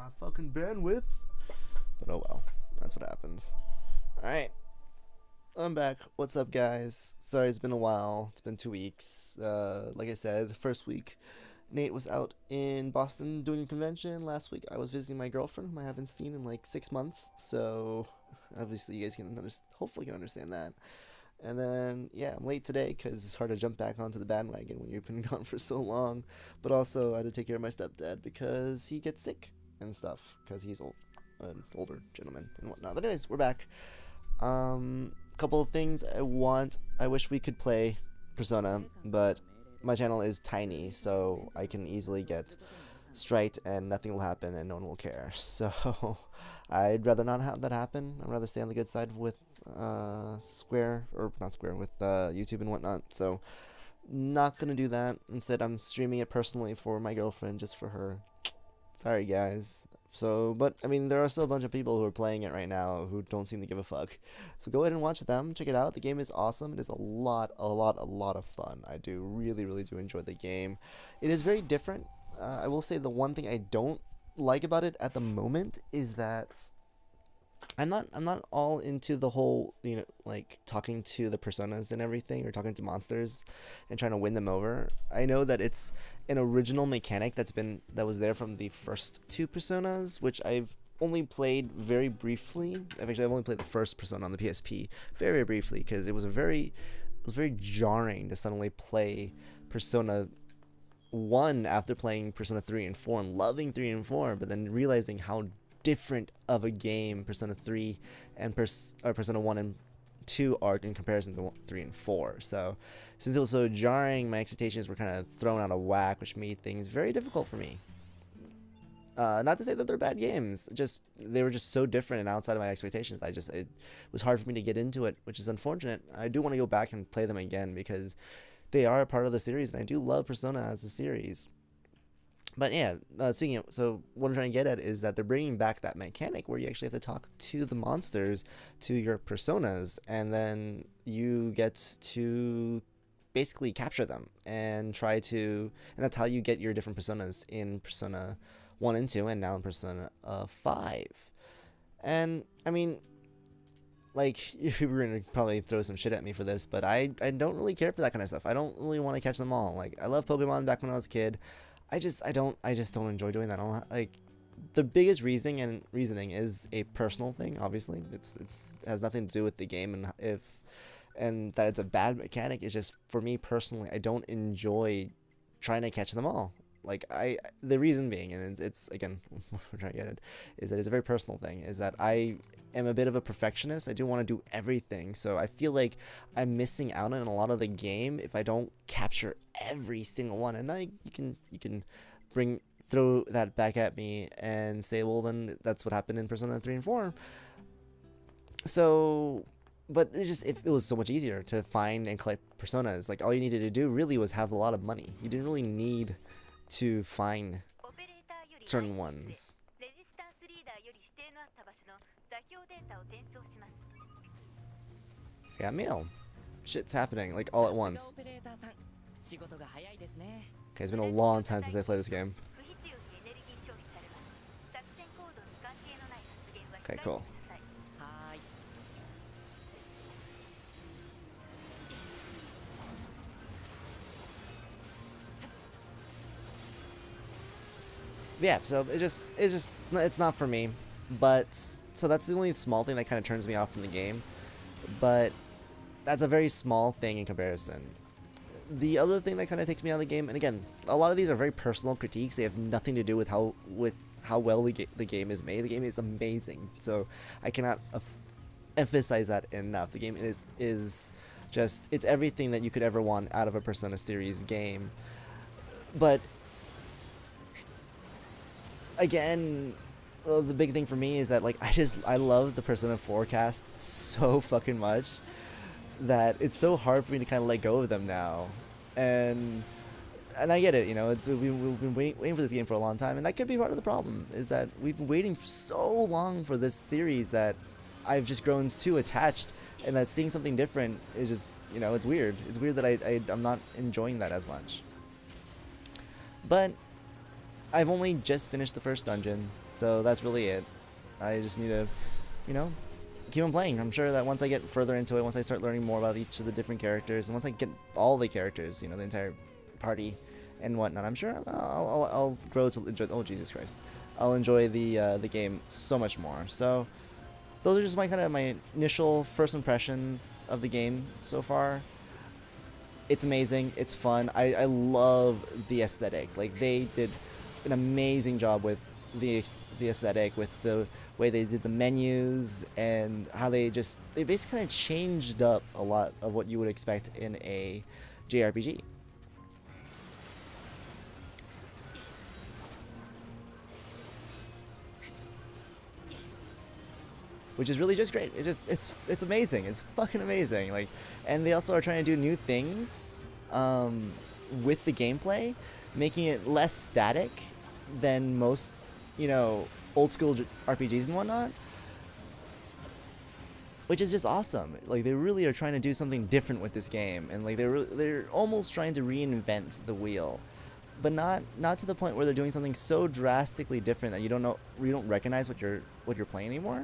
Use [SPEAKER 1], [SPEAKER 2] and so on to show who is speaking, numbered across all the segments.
[SPEAKER 1] my fucking bandwidth. But oh well, that's what happens. Alright, I'm back. What's up, guys? Sorry, it's been a while. It's been 2 weeks. Like I said, first week, Nate was out in Boston doing a convention. Last week, I was visiting my girlfriend, whom I haven't seen in like 6 months. So, obviously, you guys can hopefully can understand that. And then, yeah, I'm late today because it's hard to jump back onto the bandwagon when you've been gone for so long. But also, I had to take care of my stepdad because he gets sick and stuff because he's an older gentleman and whatnot. But anyways, we're back. Couple of things I wish we could play Persona, but my channel is tiny, so I can easily get striked and nothing will happen and no one will care. So I'd rather not have that happen. I'd rather stay on the good side with Square, or not Square, with YouTube and whatnot. So not gonna do that. Instead, I'm streaming it personally for my girlfriend, just for her. Sorry, guys. So, but I mean, there are still a bunch of people who are playing it right now who don't seem to give a fuck. So go ahead and watch them. Check it out. The game is awesome. It is a lot of fun. I do really do enjoy the game. It is very different. I will say the one thing I don't like about it at the moment is that I'm not all into the whole, like talking to the personas and everything, or talking to monsters and trying to win them over. I know that it's an original mechanic that was there from the first two Personas, which I've only played very briefly. I've only played the first Persona on the PSP very briefly, because it was very jarring to suddenly play Persona 1 after playing Persona 3 and 4 and loving 3 and 4, but then realizing how different of a game Persona 3 and Persona 1 and 2 are in comparison to 3 and 4. So since it was so jarring, my expectations were kind of thrown out of whack, which made things very difficult for me. Not to say that they're bad games, just they were just so different and outside of my expectations. It was hard for me to get into it, which is unfortunate. I do want to go back and play them again because they are a part of the series, and I do love Persona as a series. But yeah, so what I'm trying to get at is that they're bringing back that mechanic where you actually have to talk to the monsters, to your personas, and then you get to basically capture them and and that's how you get your different personas in Persona 1 and 2, and now in Persona 5. And, I mean, like, you're going to probably throw some shit at me for this, but I don't really care for that kind of stuff. I don't really want to catch them all. Like, I love Pokemon back when I was a kid. I just don't enjoy doing that. The biggest reasoning is a personal thing. Obviously, it has nothing to do with the game, and that it's a bad mechanic. It's just, for me personally, I don't enjoy trying to catch them all. Like, the reason being, and it's again, we're trying to get it, is that it's a very personal thing. Is that I am a bit of a perfectionist. I do want to do everything, so I feel like I'm missing out on a lot of the game if I don't capture every single one. And you can throw that back at me and say, well, then that's what happened in Persona 3 and 4. So, but it was so much easier to find and collect personas. Like, all you needed to do really was have a lot of money. You didn't really need to find certain ones. Yeah, mail. Shit's happening, like, all at once. Okay, it's been a long time since I played this game. Okay, cool. Yeah, so it's not for me. But so that's the only small thing that kind of turns me off from the game. But that's a very small thing in comparison. The other thing that kind of takes me out of the game, and again, a lot of these are very personal critiques. They have nothing to do with how well the game is made. The game is amazing, so I cannot emphasize that enough. The game is just, it's everything that you could ever want out of a Persona series game. But again, well, the big thing for me is that, like, I love the Persona 4 cast so fucking much that it's so hard for me to kind of let go of them now. And I get it, we've been waiting for this game for a long time, and that could be part of the problem, is that we've been waiting so long for this series that I've just grown too attached, and that seeing something different is just, it's weird. It's weird that I'm not enjoying that as much. But I've only just finished the first dungeon, so that's really it. I just need to, you know, keep on playing. I'm sure that once I get further into it, once I start learning more about each of the different characters, and once I get all the characters, you know, the entire party and whatnot, I'm sure I'll grow to enjoy. Oh Jesus Christ, I'll enjoy the game so much more. So those are just my initial first impressions of the game so far. It's amazing. It's fun. I love the aesthetic. Like, they did an amazing job with the aesthetic, with the way they did the menus, and how they basically kind of changed up a lot of what you would expect in a JRPG. Which is really just great. It's amazing. It's fucking amazing. Like, and they also are trying to do new things with the gameplay, making it less static than most, you know, old school RPGs and whatnot. Which is just awesome. Like, they really are trying to do something different with this game, and like they're almost trying to reinvent the wheel, but not to the point where they're doing something so drastically different that you don't recognize what you're playing anymore.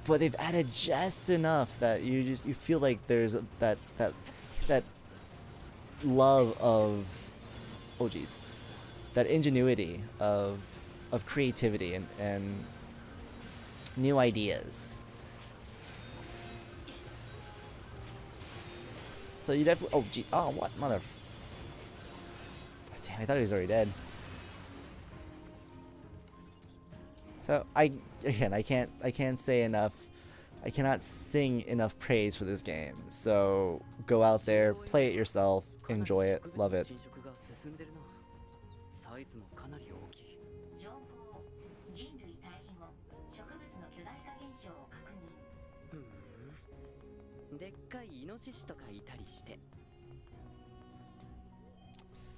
[SPEAKER 1] But they've added just enough that you feel like there's that love of, oh geez, that ingenuity of creativity and new ideas. So you definitely, oh geez, oh what mother, damn, I thought he was already dead. So I can't say enough. I cannot sing enough praise for this game. So go out there, play it yourself, enjoy it, love it.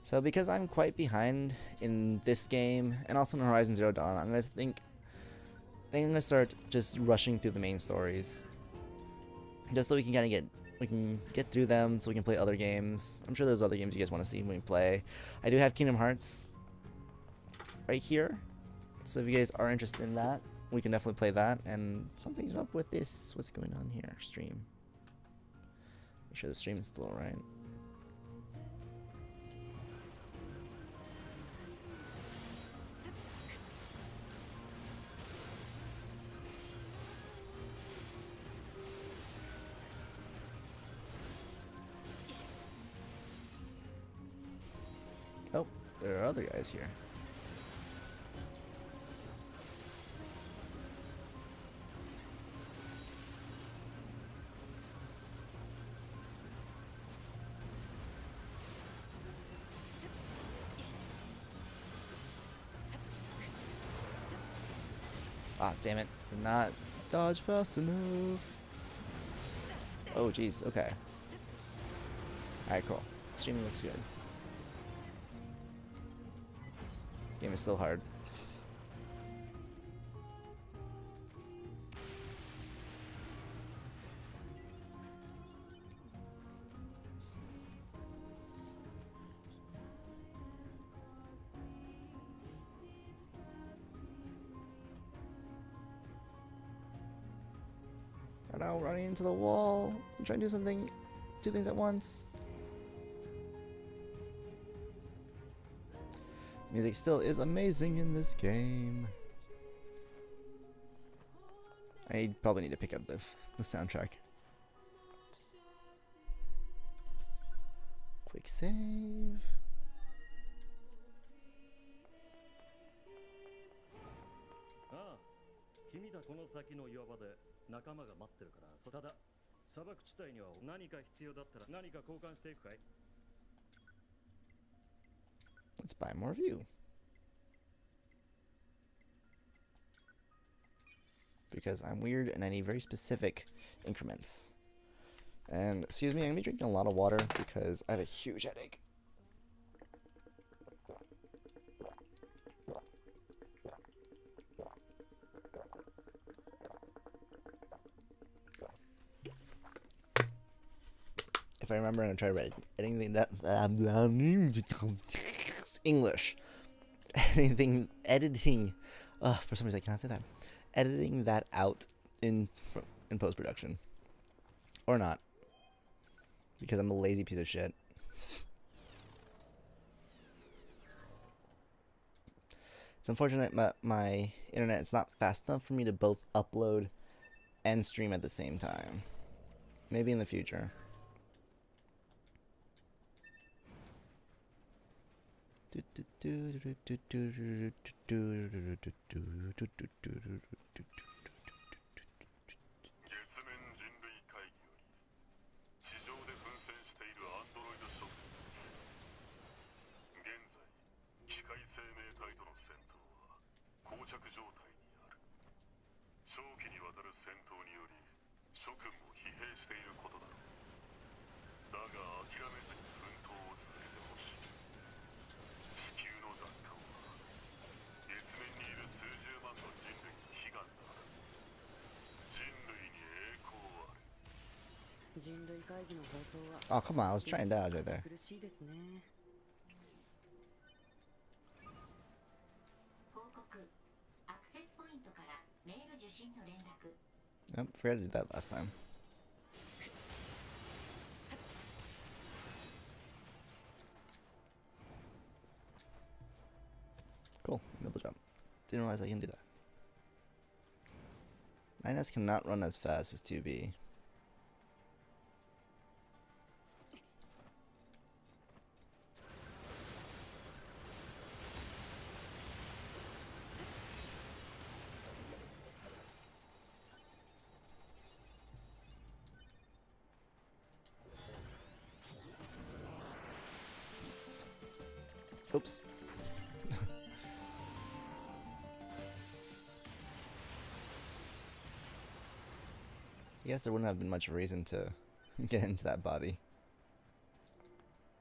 [SPEAKER 1] So because I'm quite behind in this game and also in Horizon Zero Dawn, I'm gonna start just rushing through the main stories, just so we can get through them, so we can play other games. I'm sure there's other games you guys want to see when we play. I do have Kingdom Hearts right here, so if you guys are interested in that, we can definitely play that. And something's up with this. What's going on here? Stream. Make sure the stream is still alright. Oh, there are other guys here. Ah, damn it. Did not dodge fast enough. Oh, jeez. Okay. Alright, cool. Streaming looks good. Game is still hard. I'm now running into the wall. I'm trying to do something, two things at once. Music still is amazing in this game. I probably need to pick up the soundtrack. Quick save. Let's buy more of you. Because I'm weird and I need very specific increments. And excuse me, I'm gonna be drinking a lot of water because I have a huge headache. If I remember, I'm gonna try writing that English. editing. For some reason I cannot say that. Editing that out in post production, or not, because I'm a lazy piece of shit. It's unfortunate my internet is not fast enough for me to both upload and stream at the same time. Maybe in the future. Oh, come on, I was trying to dodge right there. Yep, forgot to do that last time. Cool, double jump. Didn't realize I can do that. 9S cannot run as fast as 2B. Oops. I guess there wouldn't have been much reason to get into that body.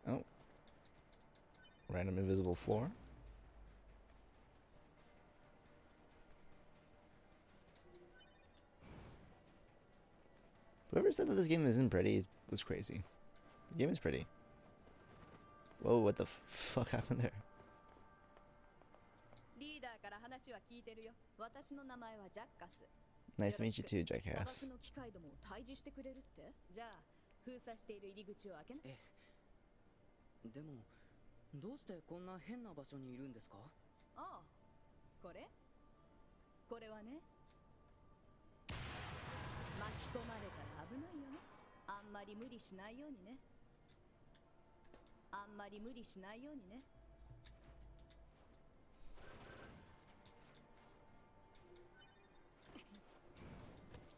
[SPEAKER 1] Oh. Random invisible floor. Whoever said that this game isn't pretty was crazy. The game is pretty. Whoa, what the fuck happened there? Nice to meet you too, Jackass.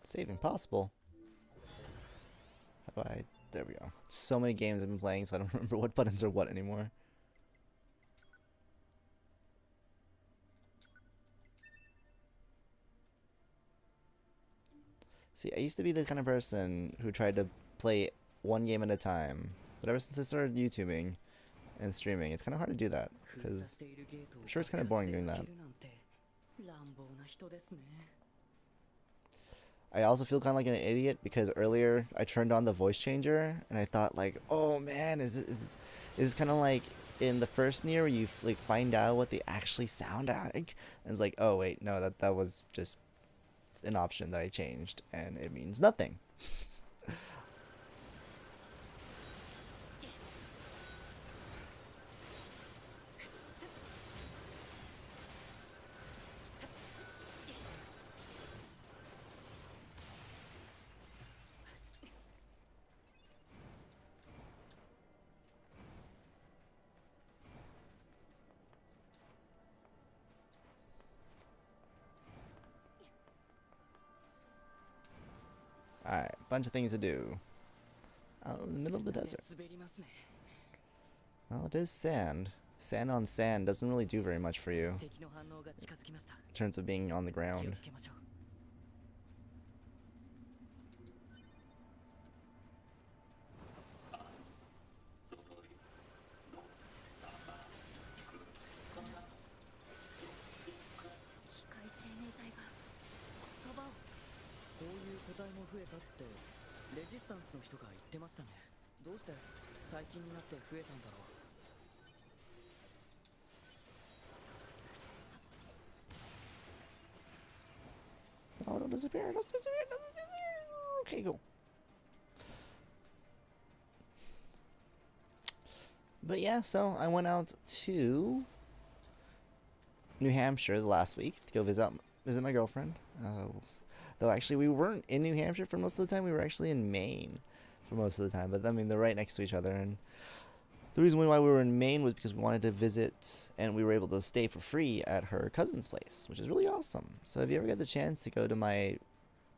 [SPEAKER 1] Saving possible. How do I? There we go. So many games I've been playing, so I don't remember what buttons are what anymore. See, I used to be the kind of person who tried to play one game at a time, but ever since I started YouTubing and streaming, it's kind of hard to do that, because I'm sure it's kind of boring doing that. I also feel kind of like an idiot because earlier I turned on the voice changer and I thought like, oh man, is kind of like in the first Nier where you like find out what they actually sound like, and it's like, oh wait, no, that was just an option that I changed and it means nothing. Alright, bunch of things to do. Out in the middle of the desert. Well, it is sand. Sand on sand doesn't really do very much for you in terms of being on the ground. disappear. Don't disappear. Don't disappear. Okay, cool. But yeah, so I went out to New Hampshire the last week to go visit my girlfriend. Though actually we weren't in New Hampshire for most of the time. We were actually in Maine for most of the time. But I mean, they're right next to each other. And the reason why we were in Maine was because we wanted to visit, and we were able to stay for free at her cousin's place, which is really awesome. So if you ever get the chance to go to my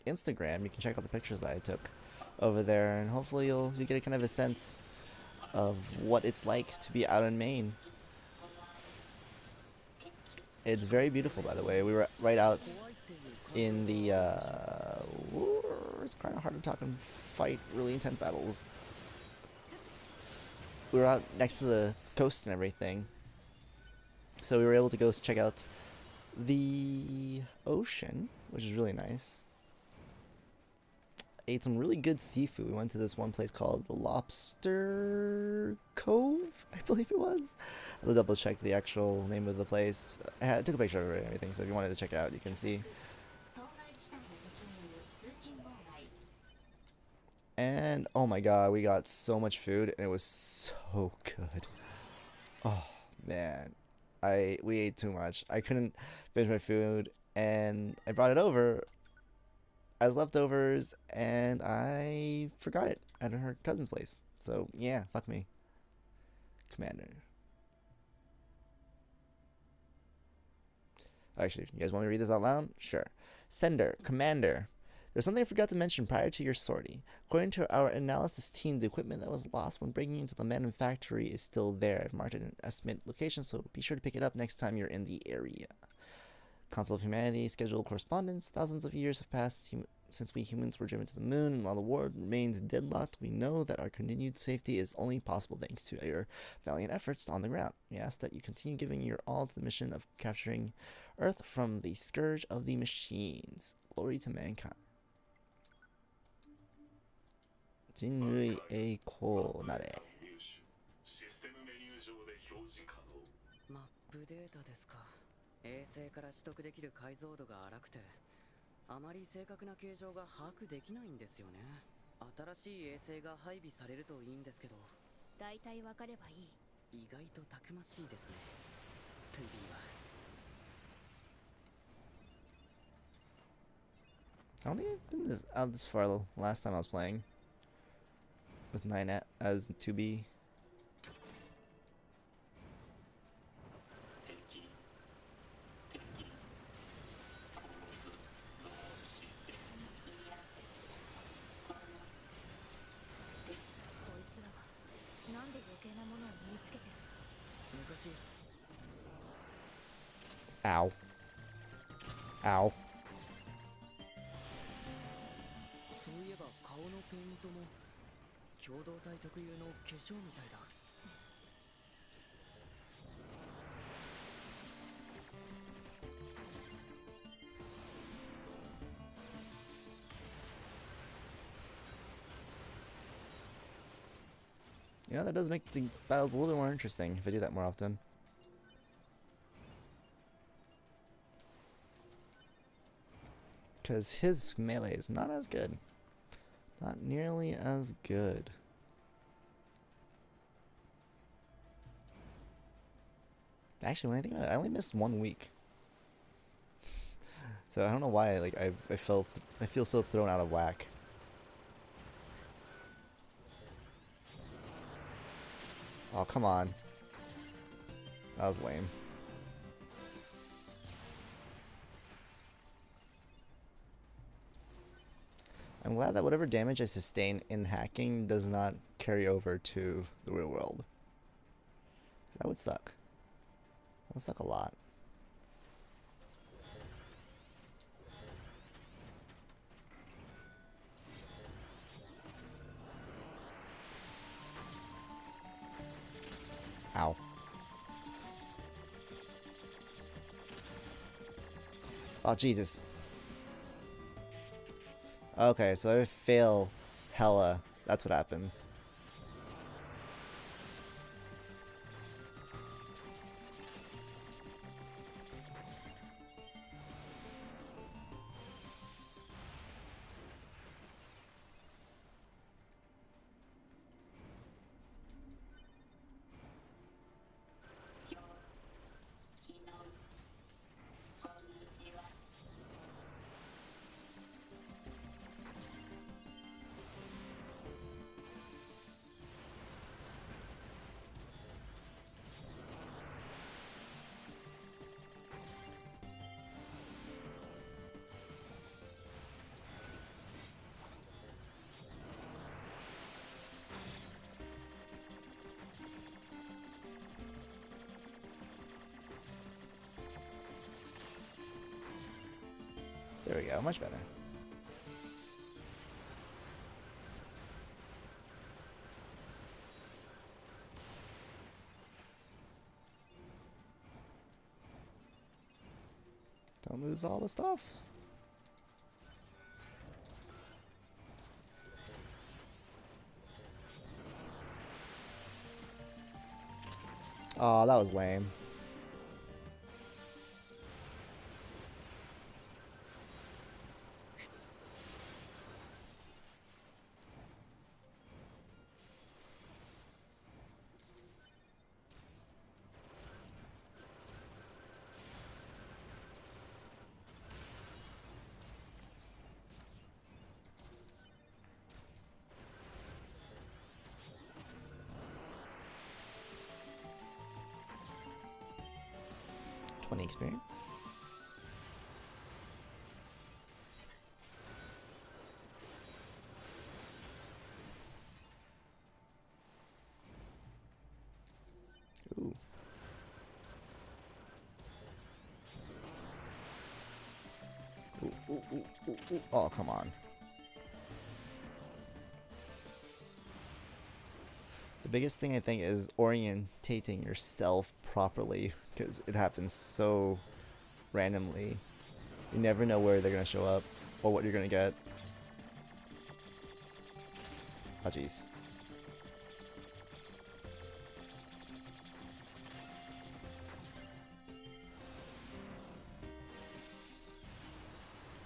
[SPEAKER 1] Instagram, you can check out the pictures that I took over there, and hopefully you'll get a kind of a sense of what it's like to be out in Maine. It's very beautiful, by the way. We were right out in the, it's kind of hard to talk and fight really intense battles. We were out next to the coast and everything, so we were able to go check out the ocean, which is really nice. Ate some really good seafood. We went to this one place called the Lobster Cove, I believe it was. I'll double check the actual name of the place. I took a picture of it and everything, so if you wanted to check it out, you can see. And oh my god, we got so much food and it was so good. Oh man, we ate too much. I couldn't finish my food, and I brought it over as leftovers, and I forgot it at her cousin's place. So yeah, fuck me. Commander. Actually, you guys want me to read this out loud? Sure. Sender, Commander. There's something I forgot to mention prior to your sortie. According to our analysis team, the equipment that was lost when breaking into the Mandan factory is still there. I've marked it in an estimate location, so be sure to pick it up next time you're in the area. Council of Humanity, scheduled correspondence. Thousands of years have passed since we humans were driven to the moon, and while the world remains deadlocked, we know that our continued safety is only possible thanks to your valiant efforts on the ground. We ask that you continue giving your all to the mission of capturing Earth from the scourge of the machines. Glory to mankind. 人類栄光なれ。
[SPEAKER 2] マップデータですか。衛星から取得できる解像度が荒くて、あまり正確な形状が把握できないんですよね。新しい衛星が配備されるといいんですけど。
[SPEAKER 3] 大体わかればいい。
[SPEAKER 2] 意外とたくましいですね。トゥビーは。
[SPEAKER 1] I don't think I've been out this far the last time I was playing with 9 as 2B. Ow. Ow.
[SPEAKER 2] そういえば顔のペイントも共同体特有の化粧みたいだ。
[SPEAKER 1] You know, that does make the battles a little bit more interesting if I do that more often. Because his melee is not as good. Not nearly as good. Actually, when I think about it, I only missed 1 week. So I don't know why, like, I feel so thrown out of whack. Oh, come on. That was lame. I'm glad that whatever damage I sustain in hacking does not carry over to the real world. That would suck. That would suck a lot. Ow. Oh, Jesus. Okay, so if I fail hella, that's what happens. There we go, much better. Don't lose all the stuff. Oh, that was lame. Experience. Ooh. Ooh, ooh, ooh, ooh, ooh. Oh, come on. The biggest thing I think is orientating yourself properly, because it happens so randomly. You never know where they're going to show up or what you're going to get. Oh, jeez.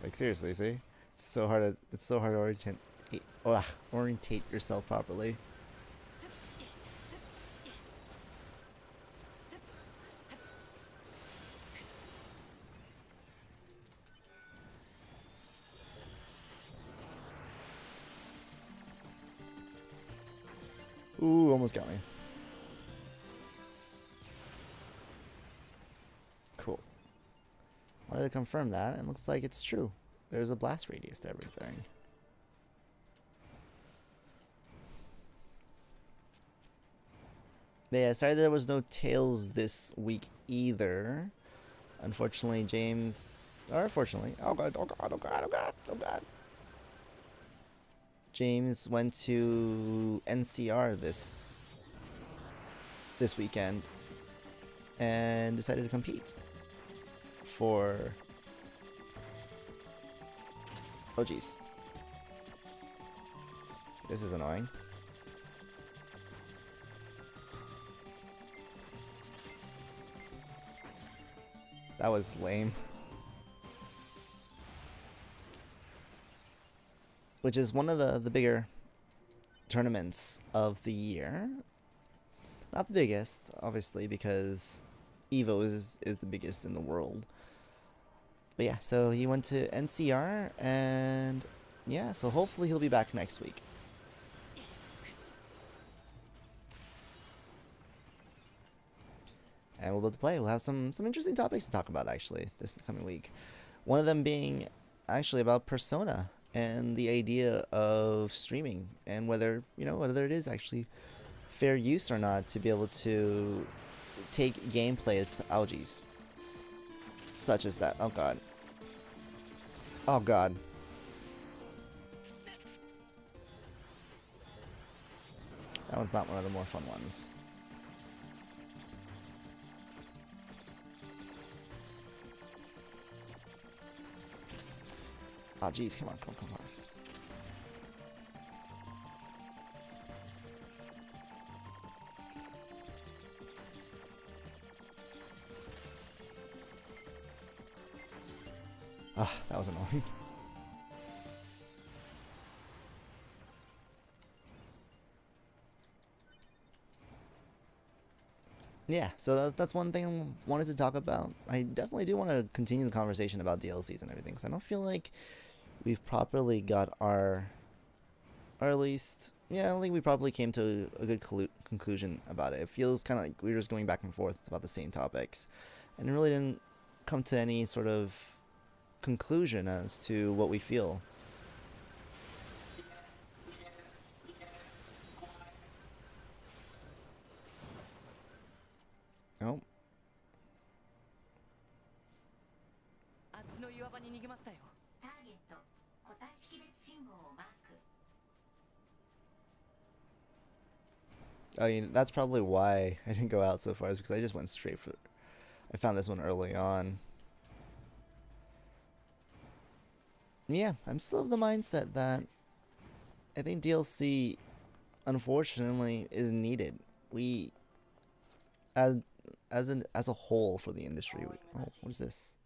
[SPEAKER 1] Like, seriously, see? It's so hard to orientate yourself properly. Ooh, almost got me. Cool. Wanted to confirm that, and looks like it's true. There's a blast radius to everything. But yeah, sorry there was no Tails this week either. Unfortunately, James... Or fortunately... Oh god, oh god, oh god, oh god, oh god. James went to NCR this weekend and decided to compete for... Oh jeez. This is annoying. That was lame. Which is one of the bigger tournaments of the year. Not the biggest, obviously, because Evo is the biggest in the world. But yeah, so he went to NCR, and yeah, so hopefully he'll be back next week. And we'll be able to play. We'll have some interesting topics to talk about, actually, this coming week. One of them being actually about Persona and the idea of streaming, and whether it is actually fair use or not to be able to take gameplay as algaes, such as that. Oh god. Oh god. That one's not one of the more fun ones. Oh jeez, come on. Ah, that was annoying. Yeah, so that's one thing I wanted to talk about. I definitely do want to continue the conversation about DLCs and everything, because I don't feel like we've properly got or at least, yeah, I don't think we probably came to a good conclusion about it. It feels kind of like we were just going back and forth about the same topics, and it really didn't come to any sort of conclusion as to what we feel. Oh.
[SPEAKER 2] あっちの岩場に逃げましたよ。
[SPEAKER 1] Oh, that's probably why I didn't go out so far, is because I just went straight for. I found this one early on. Yeah, I'm still of the mindset that I think DLC, unfortunately, is needed. We, as as a whole for the industry. Oh, what is this?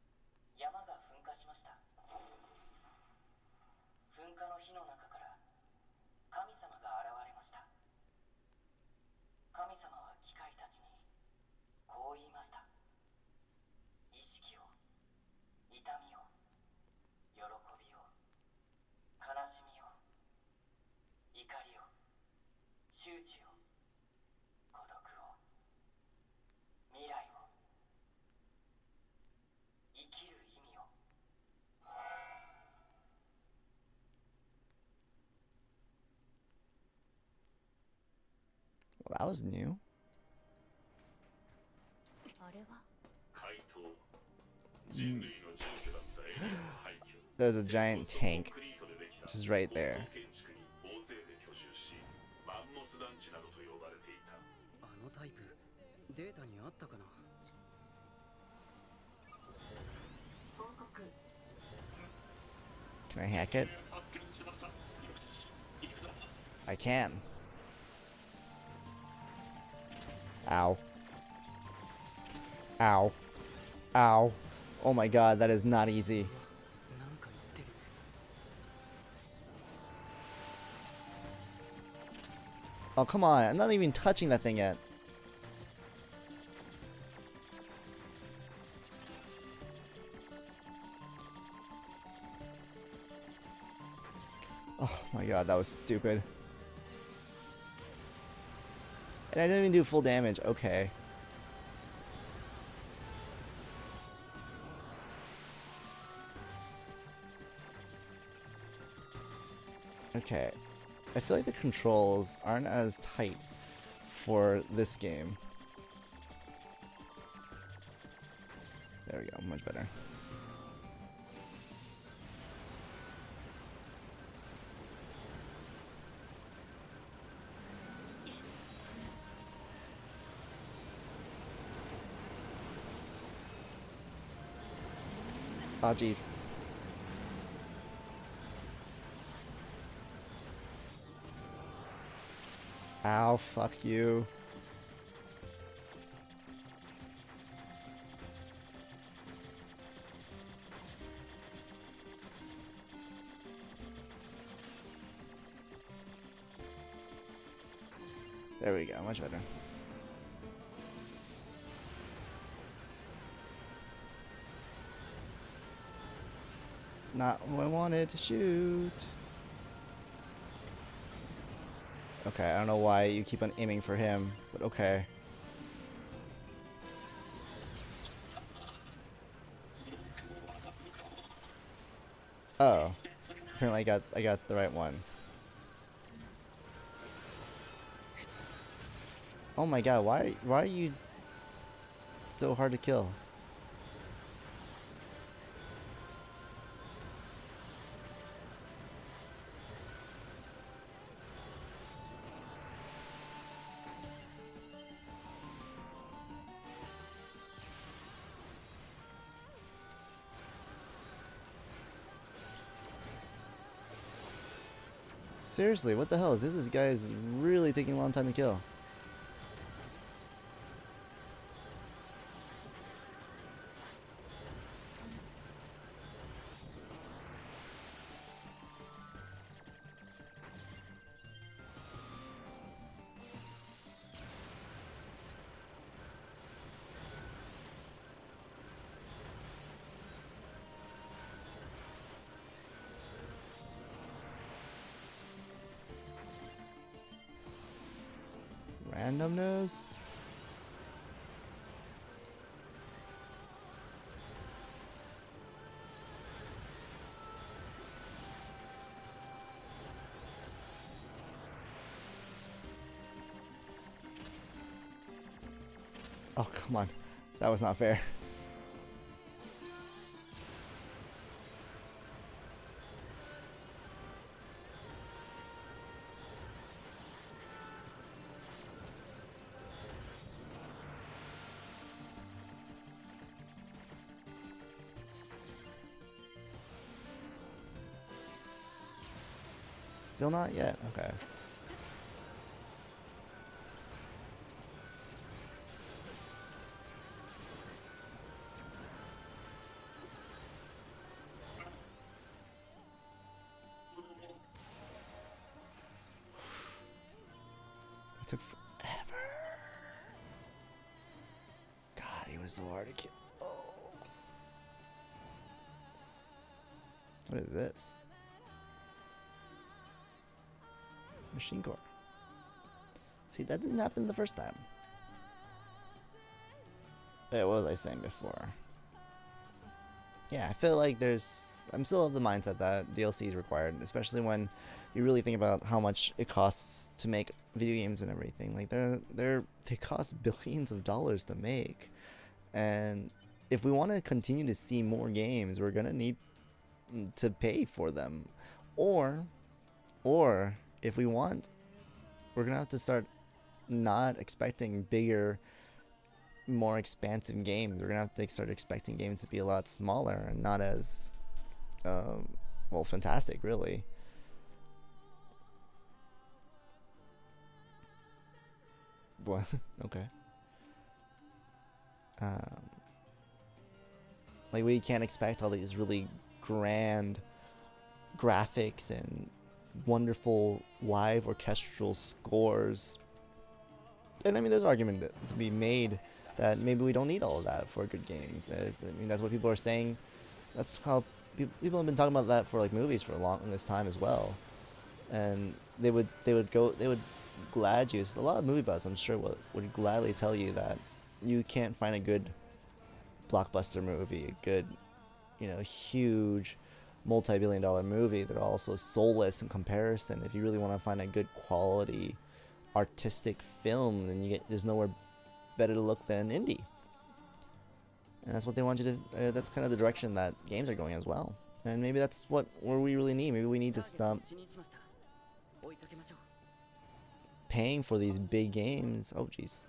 [SPEAKER 1] Well, that was new.
[SPEAKER 3] あれは
[SPEAKER 1] There's a giant tank, which is right there.
[SPEAKER 2] あのタイプデータにあったかな。
[SPEAKER 1] Can I hack it? I can. Ow. Ow. Ow. Oh my god, that is not easy.
[SPEAKER 2] なんか言ってる。
[SPEAKER 1] Oh, come on. I'm not even touching that thing yet. Oh my god, that was stupid. And I didn't even do full damage. Okay. Okay. I feel like the controls aren't as tight for this game. There we go, much better. Oh, jeez. Ow, fuck you. There we go, much better. Not what I wanted to shoot. Okay, I don't know why you keep on aiming for him, but okay. Oh. Apparently I got the right one. Oh my god, why are you so hard to kill? Seriously, what the hell? This guy is really taking a long time to kill. Randomness? Oh, come on. That was not fair. Still not yet? Okay. It took forever. God, he was so hard to kill. Oh. What is this? Machine core. See, that didn't happen the first time. Wait, what was I saying before? Yeah, I feel like I'm still of the mindset that DLC is required, especially when you really think about how much it costs to make video games and everything. Like they cost billions of dollars to make, and if we want to continue to see more games, we're gonna need to pay for them, or if we want, we're gonna have to start not expecting bigger, more expansive games. We're gonna have to start expecting games to be a lot smaller and not as well, fantastic, really. What? Okay. Like, we can't expect all these really grand graphics and wonderful live orchestral scores. And I mean, there's an argument to be made that maybe we don't need all of that for good games. I mean, that's what people are saying. That's how people have been talking about that for like movies for a long this time as well. And they would glad you. A lot of movie buffs, I'm sure, would gladly tell you that you can't find a good blockbuster movie, a good, huge multi-billion-dollar movie that are also soulless in comparison. If you really want to find a good quality artistic film, then there's nowhere better to look than indie. And that's what they want you to. That's kind of the direction that games are going as well. And maybe that's where we really need. Maybe we need to stop paying for these big games. Oh, jeez.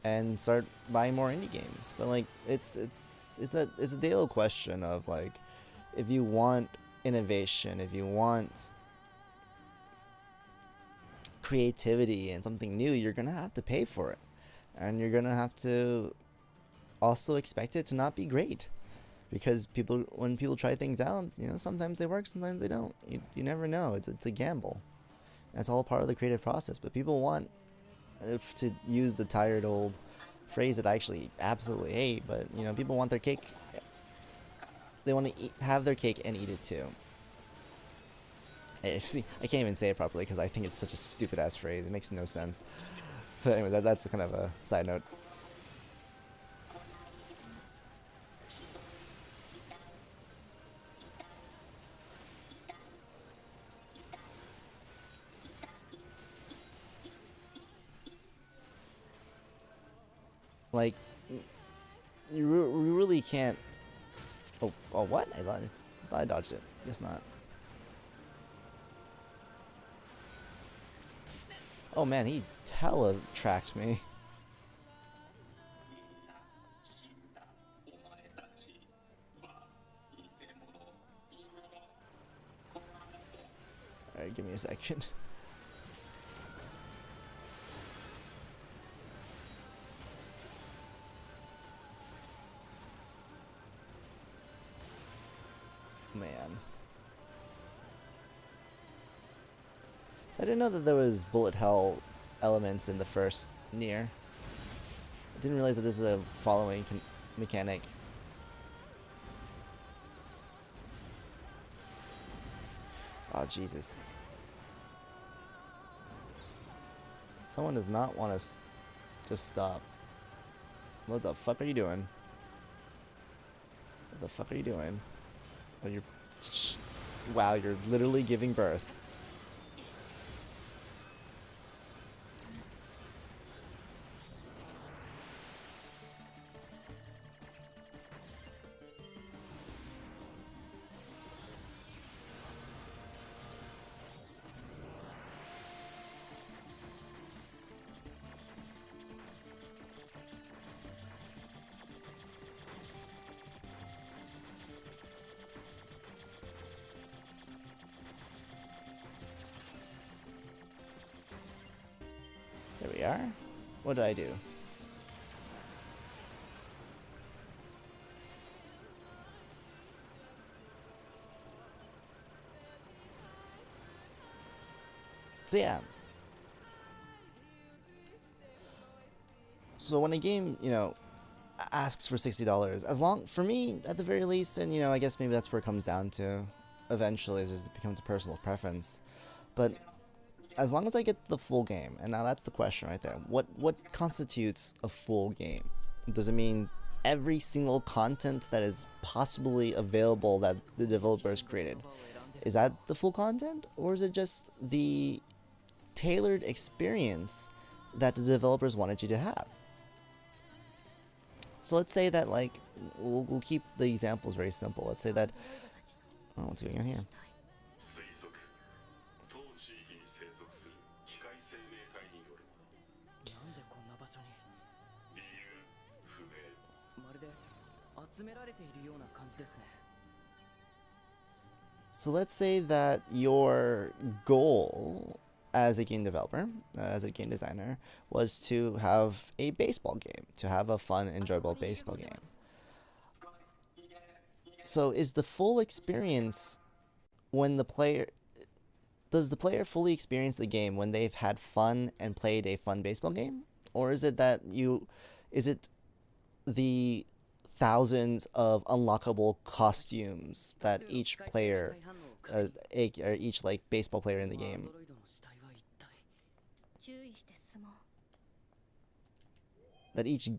[SPEAKER 1] And start buying more indie games. But like, it's a daily question of like, if you want innovation, if you want creativity and something new, you're gonna have to pay for it, and you're gonna have to also expect it to not be great, because when people try things out, sometimes they work, sometimes they don't. You never know. It's a gamble. That's all part of the creative process. But people want, to use the tired old phrase that I actually absolutely hate, but people want their cake. They want to have their cake and eat it too. I can't even say it properly because I think it's such a stupid ass phrase. It makes no sense. But anyway, that's kind of a side note. Like, you really can't. Oh, what? I thought I dodged it. Guess not. Oh man, he hella tracked me. Alright, give me a second. Man. So I didn't know that there was bullet hell elements in the first Nier. I didn't realize that this is a following mechanic. Oh, Jesus. Someone does not want to just stop. What the fuck are you doing? What the fuck are you doing? Oh, wow, you're literally giving birth. What did I do? So yeah. So when a game, asks for $60, as long, for me, at the very least, and I guess maybe that's where it comes down to eventually, is just it becomes a personal preference. But as long as I get the full game, and now that's the question right there. What constitutes a full game? Does it mean every single content that is possibly available that the developers created? Is that the full content, or is it just the tailored experience that the developers wanted you to have? So let's say that, like, we'll keep the examples very simple. Let's say that, oh, what's going on here? So let's say that your goal as a game developer, as a game designer, was to have a baseball game, to have a fun, enjoyable baseball game. So is the full experience when the player... Does the player fully experience the game when they've had fun and played a fun baseball game? Or is it that is it the thousands of unlockable costumes that each player, or each like baseball player in the game, that each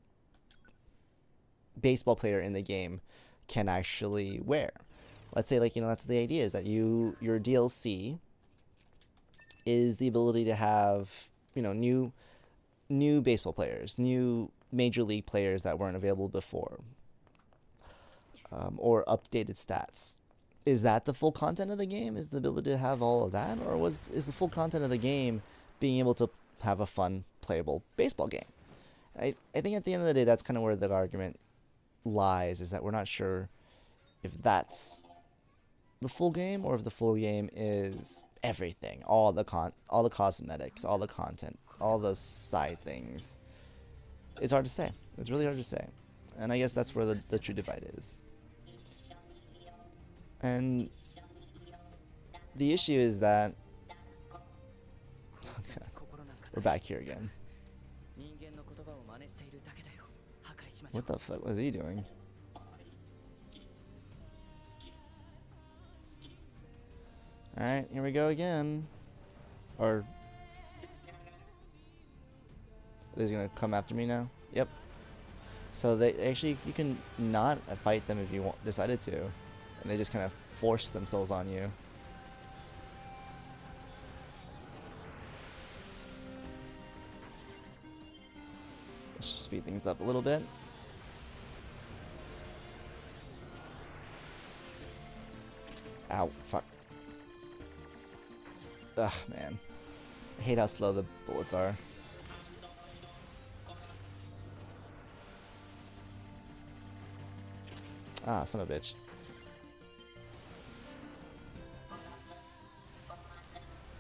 [SPEAKER 1] baseball player in the game can actually wear? Let's say, like, that's the idea, is that your DLC is the ability to have, new baseball players, new major league players that weren't available before, or updated stats. Is that the full content of the game? Is the ability to have all of that? Or is the full content of the game being able to have a fun, playable baseball game? I think at the end of the day, that's kind of where the argument lies, is that we're not sure if that's the full game, or if the full game is everything, all the cosmetics, all the content, all the side things. It's hard to say. It's really hard to say. And I guess that's where the true divide is. And the issue is that okay, we're back here again. What the fuck was he doing? Alright, here we go again. Or... He's gonna come after me now? Yep. So they actually, you can not fight them if you decided to. And they just kind of force themselves on you. Let's just speed things up a little bit. Ow, fuck. Ugh, man. I hate how slow the bullets are. Ah, son of a bitch.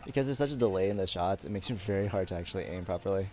[SPEAKER 1] Because there's such a delay in the shots, it makes it very hard to actually aim properly.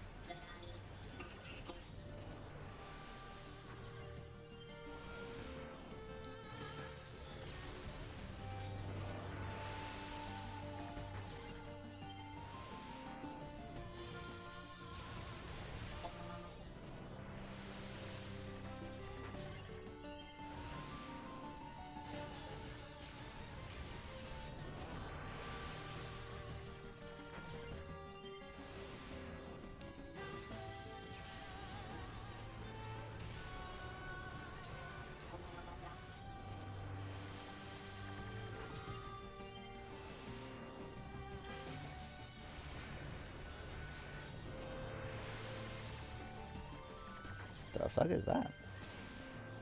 [SPEAKER 1] The fuck is that?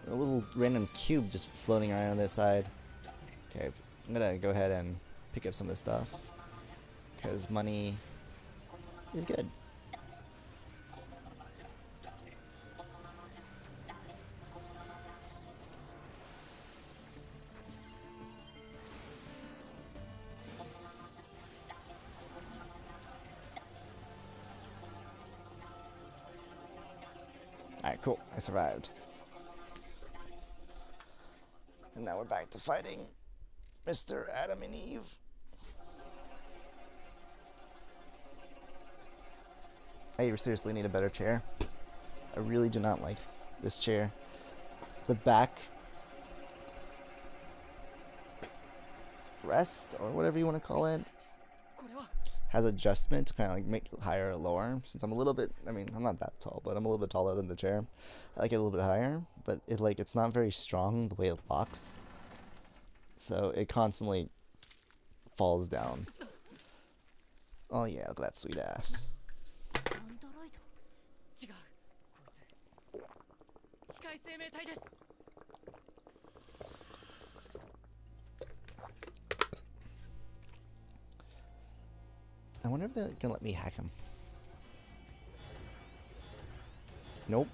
[SPEAKER 1] A little random cube just floating around on this side. Okay, I'm gonna go ahead and pick up some of this stuff, because money is good. Alright, cool. I survived. And now we're back to fighting Mr. Adam and Eve. I seriously need a better chair. I really do not like this chair. The back rest, or whatever you want to call it, has adjustment to kind of like make it higher or lower. Since I'm a little bit, I mean, I'm not that tall, but I'm a little bit taller than the chair. I like it a little bit higher, but it's not very strong the way it locks. So it constantly falls down. Oh yeah, look at that sweet ass.
[SPEAKER 2] 違うこいつ機械生命体です
[SPEAKER 1] I wonder if they're gonna let me hack him. Nope.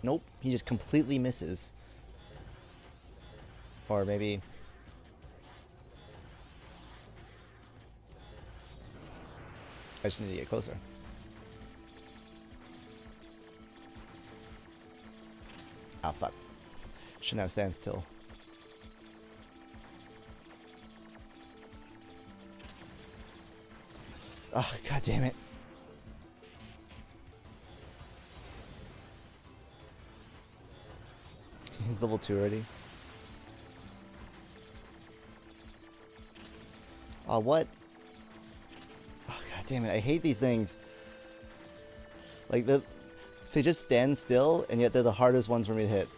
[SPEAKER 1] Nope, he just completely misses. Or maybe... I just need to get closer. Oh fuck. Shouldn't have standstill. Oh, god damn it. He's level 2 already. Oh, what? Oh, god damn it. I hate these things. Like, they just stand still, and yet they're the hardest ones for me to hit.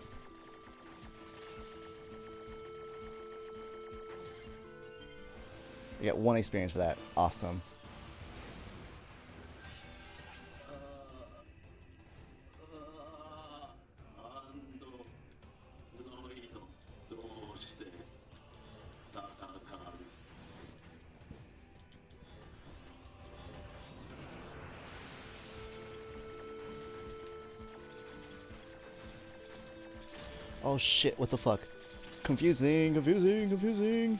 [SPEAKER 1] I get 1 experience for that. Awesome. Oh shit, what the fuck? Confusing, confusing, confusing.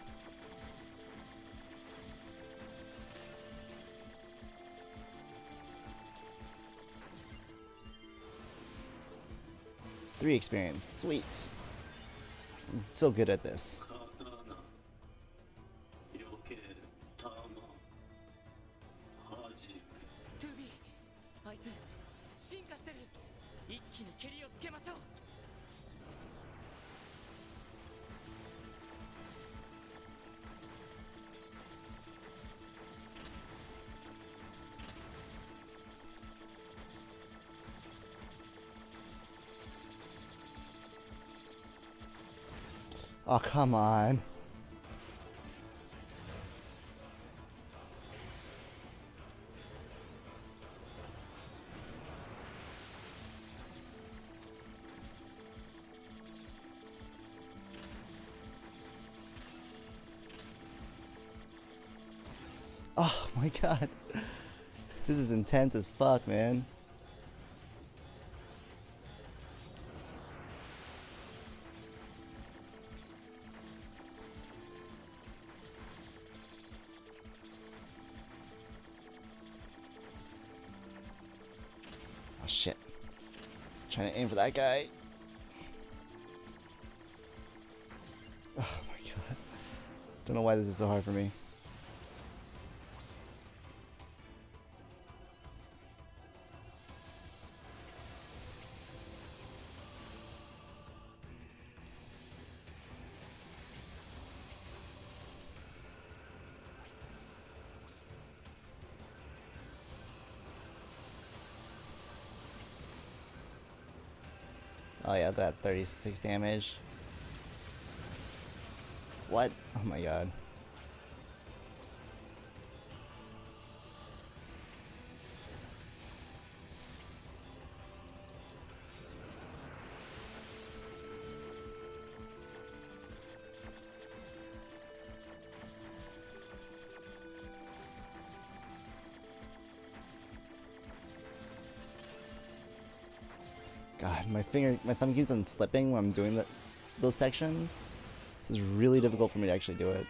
[SPEAKER 1] Three experience, sweet. I'm so good at this.
[SPEAKER 2] トゥービーあいつ進化してる一気に蹴りをつけましょう
[SPEAKER 1] Oh, come on. Oh my god. This is intense as fuck, man. Oh shit. Trying to aim for that guy. Oh my god. Don't know why this is so hard for me. Oh yeah, that 36 damage. What? Oh my god. God, my thumb keeps on slipping when I'm doing those sections. This is really difficult for me to actually do it.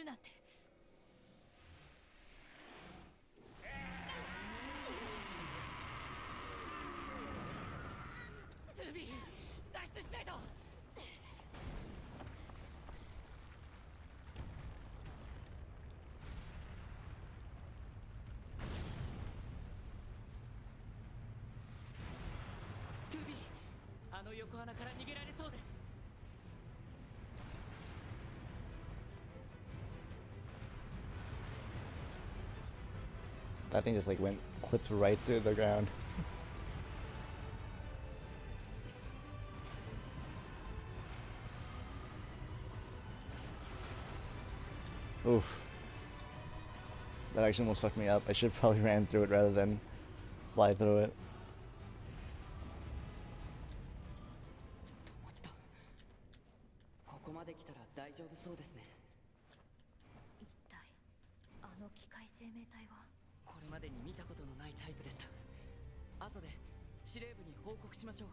[SPEAKER 3] るなんて。トゥービー、脱出しないと。トゥービー、あの横穴から逃げられそうです。
[SPEAKER 1] That thing just like went clipped right through the ground. Oof. That actually almost fucked me up. I should probably ran through it rather than fly through it.
[SPEAKER 2] 止まった。ここまで来たら大丈夫そうですね。
[SPEAKER 3] 一体あの機械生命体は。
[SPEAKER 2] これまでに見たことのないタイプでした。後で司令部に報告しましょう。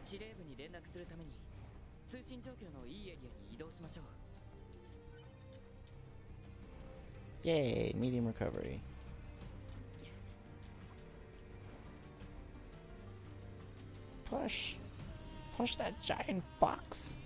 [SPEAKER 2] 司令部に連絡するために通信状況のいいエリアに移動しましょう。
[SPEAKER 1] Yay, medium recovery. Push. Push that giant box.